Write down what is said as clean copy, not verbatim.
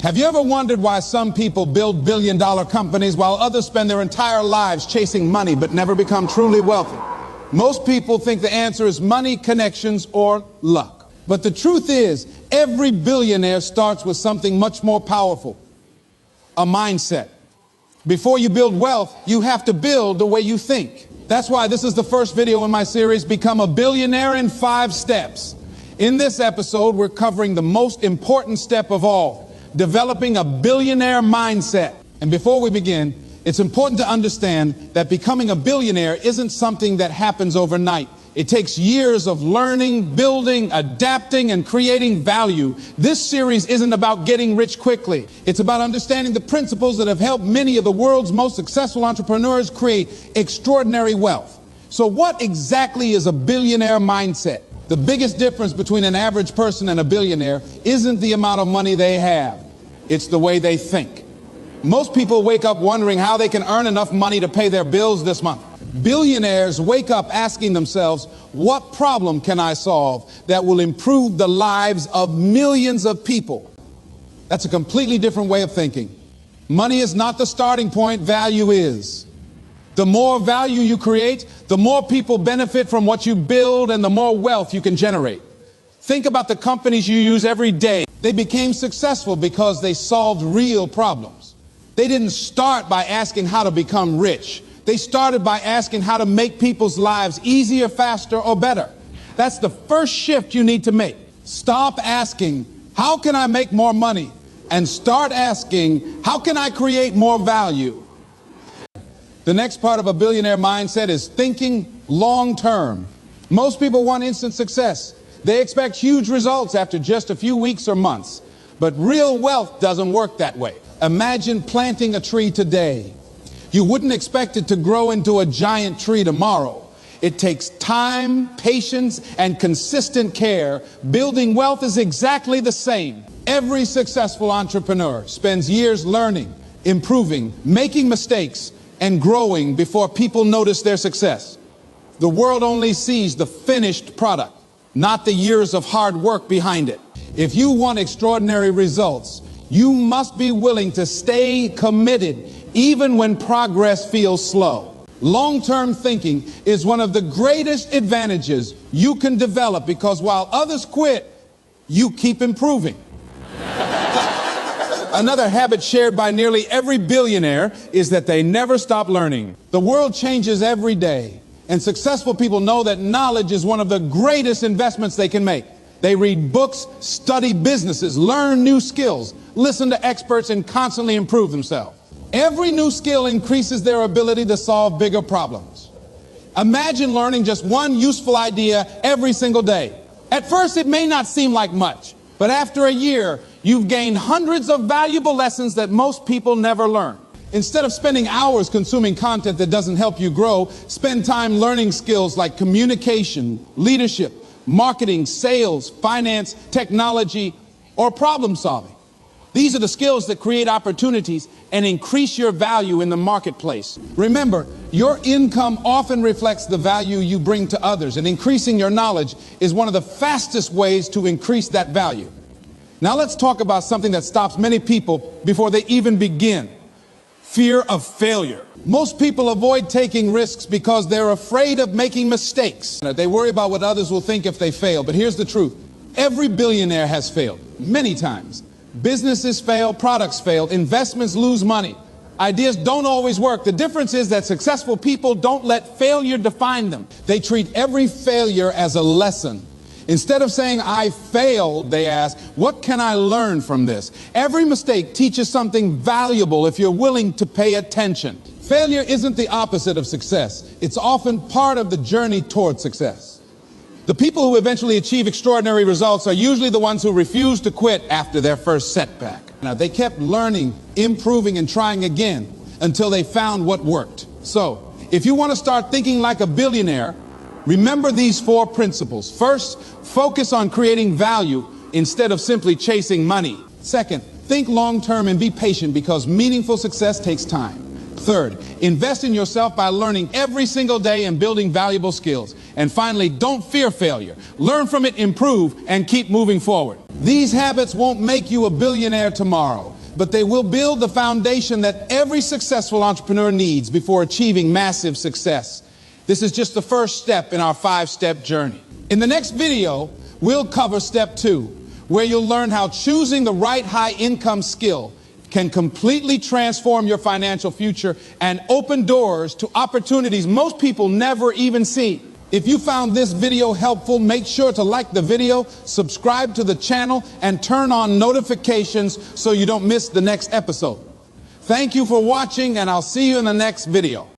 Have you ever wondered why some people build billion-dollar companies while others spend their entire lives chasing money but never become truly wealthy? Most people think the answer is money, connections, or luck. But the truth is, every billionaire starts with something much more powerful: a mindset. Before you build wealth, you have to build the way you think. That's why this is the first video in my series, Become a Billionaire in 5 Steps. In this episode, we're covering the most important step of all: developing a billionaire mindset. And before we begin, it's important to understand that becoming a billionaire isn't something that happens overnight. It takes years of learning, building, adapting, and creating value. This series isn't about getting rich quickly. It's about understanding the principles that have helped many of the world's most successful entrepreneurs create extraordinary wealth. So what exactly is a billionaire mindset? The biggest difference between an average person and a billionaire isn't the amount of money they have. It's the way they think. Most people wake up wondering how they can earn enough money to pay their bills this month. Billionaires wake up asking themselves, what problem can I solve that will improve the lives of millions of people? That's a completely different way of thinking. Money is not the starting point, value is. The more value you create, the more people benefit from what you build and the more wealth you can generate. Think about the companies you use every day. They became successful because they solved real problems. They didn't start by asking how to become rich. They started by asking how to make people's lives easier, faster, or better. That's the first shift you need to make. Stop asking, how can I make more money? And start asking, how can I create more value? The next part of a billionaire mindset is thinking long-term. Most people want instant success. They expect huge results after just a few weeks or months. But real wealth doesn't work that way. Imagine planting a tree today. You wouldn't expect it to grow into a giant tree tomorrow. It takes time, patience, and consistent care. Building wealth is exactly the same. Every successful entrepreneur spends years learning, improving, making mistakes, and growing before people notice their success. The world only sees the finished product, not the years of hard work behind it. If you want extraordinary results, you must be willing to stay committed even when progress feels slow. Long-term thinking is one of the greatest advantages you can develop, because while others quit, you keep improving. Another habit shared by nearly every billionaire is that they never stop learning. The world changes every day, and successful people know that knowledge is one of the greatest investments they can make. They read books, study businesses, learn new skills, listen to experts, and constantly improve themselves. Every new skill increases their ability to solve bigger problems. Imagine learning just one useful idea every single day. At first, it may not seem like much, but after a year, you've gained hundreds of valuable lessons that most people never learn. Instead of spending hours consuming content that doesn't help you grow, spend time learning skills like communication, leadership, marketing, sales, finance, technology, or problem solving. These are the skills that create opportunities and increase your value in the marketplace. Remember, your income often reflects the value you bring to others, and increasing your knowledge is one of the fastest ways to increase that value. Now let's talk about something that stops many people before they even begin: fear of failure. Most people avoid taking risks because they're afraid of making mistakes. They worry about what others will think if they fail. But here's the truth. Every billionaire has failed many times. Businesses fail, products fail, investments lose money. Ideas don't always work. The difference is that successful people don't let failure define them. They treat every failure as a lesson. Instead of saying, I failed, they ask, what can I learn from this? Every mistake teaches something valuable if you're willing to pay attention. Failure isn't the opposite of success. It's often part of the journey toward success. The people who eventually achieve extraordinary results are usually the ones who refuse to quit after their first setback. Now, they kept learning, improving, and trying again until they found what worked. So, if you want to start thinking like a billionaire, remember these 4 principles. First, focus on creating value instead of simply chasing money. Second, think long-term and be patient, because meaningful success takes time. Third, invest in yourself by learning every single day and building valuable skills. And finally, don't fear failure. Learn from it, improve, and keep moving forward. These habits won't make you a billionaire tomorrow. but they will build the foundation that every successful entrepreneur needs before achieving massive success. This is just the first step in our 5-step journey. In the next video, we'll cover step 2, where you'll learn how choosing the right high-income skill can completely transform your financial future and open doors to opportunities most people never even see. If you found this video helpful, make sure to like the video, subscribe to the channel, and turn on notifications so you don't miss the next episode. Thank you for watching, and I'll see you in the next video.